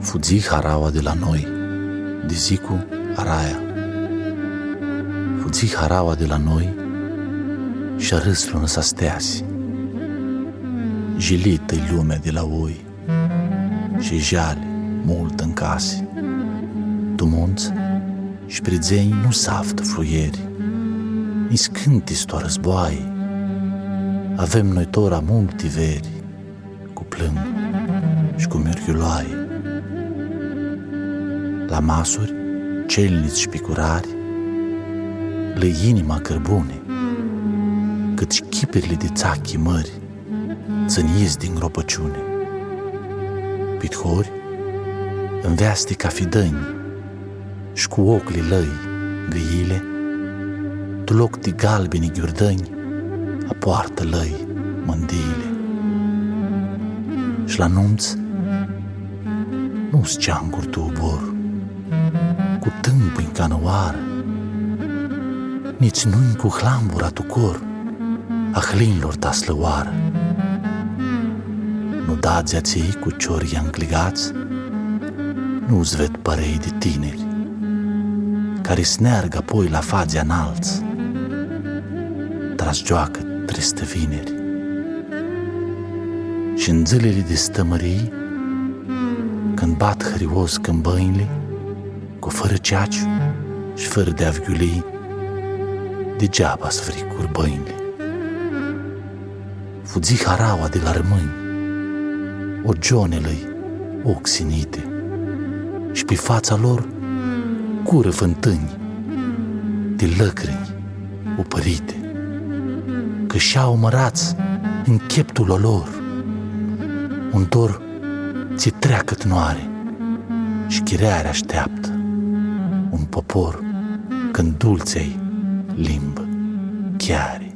Fugì haraua de la noi, de zicu araia. Fugì haraua de la noi și-a râslună s-a steasi. Jilită-i lumea de la oi și jale mult în case. Tu munți și pridzeni nu saftă fluieri, ni scânti sto războaie. Avem noi tora multi veri, cu plâng și cu mârghiuloaie. La masuri, celniți și picurari, le inima cărbune, cât și chipirile de țachi mări țăniezi din gropăciune. Pithori înveaste ca fidăni și cu ochii lăi gâile, tu loc de galbeni ghiurdăni apoartă lăi mândiile. Și la nunți nu-s ceanguri tu obor, cu tâmpâi în canăoară, nici nu-i cu hlambura tu cor a hlinilor ta slăoară. Nu dați aței cu ciorii încligați, nu-ți ved părei de tineri, care sneargă apoi la fazi înalți, tras-joacă tristă vineri. Și în zilele de stămării, când bat hărios câmbăinile, cu fără ceaciu și fără de avghiulii, degeaba-s fricuri băinile. Fugzi haraua de la rămâni, o gionelă-i ochi sinite, și pe fața lor cură fântâni de lăcrini upărite, că și-au mărați în cheptul lor un dor ți treacă-t noare și chireare așteaptă un popor când dulței limbă chiare.